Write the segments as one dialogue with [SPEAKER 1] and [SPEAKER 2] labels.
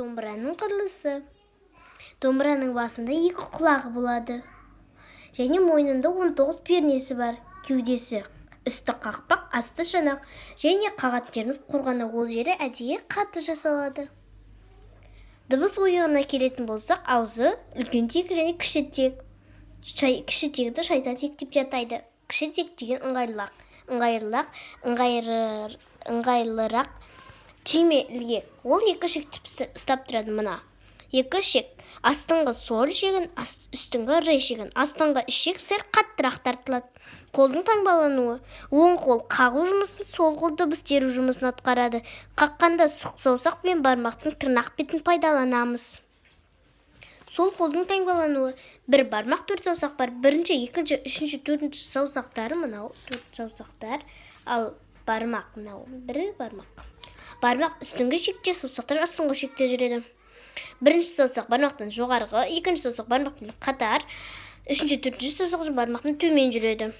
[SPEAKER 1] Домбыраның құрылысы. Домбыраның басында 2 құлағы болады. Және мойнында 19 пернесі бар. Кеудесі үсті қақпақ, асты шанақ. Және қағат жеріміз қорғана, ол жері әдейі қатты жасалады. Дыбыс ойығына келетін болсақ, аузы үлкен тек және кіші тек. Кіші тегді шайтан тек деп жатайды. Кіші тек деген ыңғайлырақ түйме ілгек. Ол 2 шекті ұстап тұрады мына. 2 шек. Астыңғы сол шегін, үстіңгі ре шегін. Астыңғы шек сәл қаттырақ тартылады. Қолдың таңбалануы. Оң қол қағу жұмысын, сол қол дыбыс теру жұмысын атқарады. Қаққанда сұқ саусақ пен бармақтың тырнақ бетін пайдаланамыз. Сол қолдың таңбалануы. Бір бармақ 4 саусақ бар. Бірінші, екінші, үшінші, төртінші саусақтары мынау 4 саусақтар. Ал бармақ мынау 1 бармақ. Бармақ үстіңгі шекте, саусақтар астыңғы шекте жүреді. Бірінші саусақ бармақтан жоғарғы, екінші саусақ бармақтан қатар, үшінші, төртінші саусақ бармақтан төмен жүреді.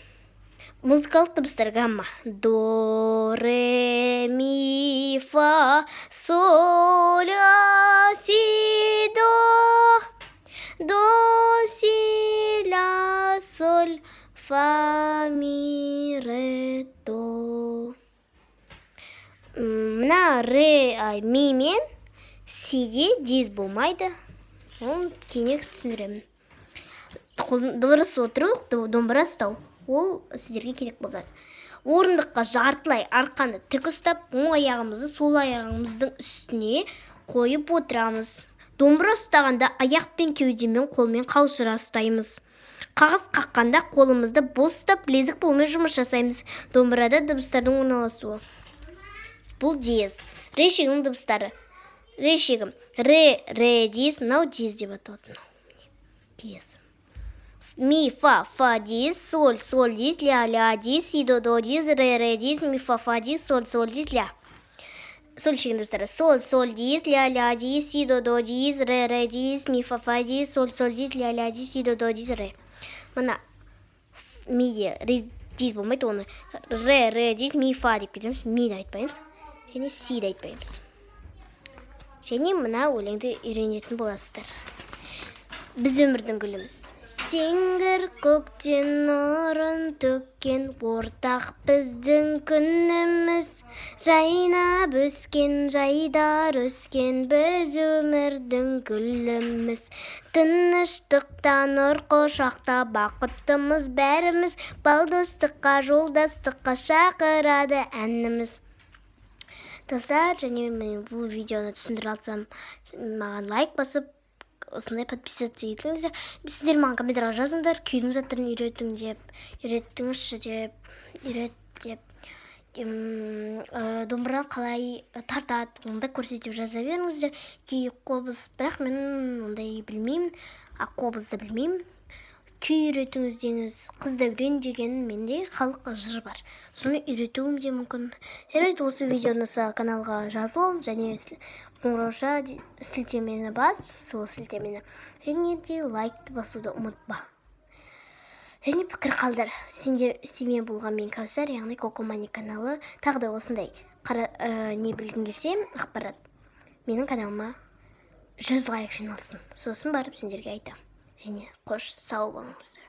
[SPEAKER 1] Музыкалық дыбыстар гамма. До, ре, ми, фа, соль, ля, си, до. До, си, ля, соль, фа, ми, ре, до. Мына ре, ми мен сиде диез болмайды. Оны кейін түсіндіремін. Дұрыс отыру, домбыра ұстау. Ол сіздерге керек болады. Орындыққа жартылай арқаны тік ұстап, оң аяғымызды сол аяғымыздың үстіне қойып отырамыз. Домбыра ұстағанда аяқ пен кеудемен қолмен қаусыра ұстаймыз. Қағаз қаққанда қолымызды бос ұстап, білезік болмен жұмыс жасаймыз. Домбырада дыбыстардың орналасуы. Бұл диез. Ре шегінің дыбыстары. Ре шегім. Ре диез, мынау диез деп аталады. Диез. Ми, фа диез, соль диез, ля диез, си, до диез, ре диез, ми, фа диез, соль диез, ля. Соль шегінің дыбыстары. Соль диез, ля диез, си, до диез, ре диез, ми, фа диез, соль диез, ля диез, си, до диез, ре. Мына миде ре диез болмайды, оны ре диез, ми, фа деп кетеміз. Миді айтпаймыз. Және сиді айтпаймыз. Және мына өлеңді үйренетін боласыздар. Біз өмірдің гүліміз. Сеңгір көктен нұрын төккен, ортақ біздің күніміз. Жайнап өскен, жайдар өскен, біз өмірдің гүліміз. Тыныштықта нұр құшақта бақыттымыз бәріміз. Балдостыққа, жолдастыққа шақырады әніміз. Достар, және мен бұл видеоны түсіндіре алсам, маған лайк басып, осындай подписаться етіңіздер. Сіздер маған комментарийға жазыңдар, күйдің заттарын үйреттіңізші деп, домбыра қалай тартады, оны да көрсетіп жаза беріңіздер. Күй, қобыз, бірақ мен ондай білмеймін, қобызды білмеймін. Күй үйретіңіздеңіз, қызды үйрен деген менде халық жыр бар. Соны үйретуім де мүмкін. Жарайды, осы видеоны каналға жазыл, және қоңырауша сілтемені бас, сол сілтемені. Және де лайкты басуды ұмытпа. Және пікір қалдар. Сендер болған мен Кәусар, яғни Кокомани каналы. Тағы да осындай не білгің келсе, ақпарат менің каналыма 100 лайк жиналсын. Сосын барып сендерге айтам. Және қош, сау болыңыздар.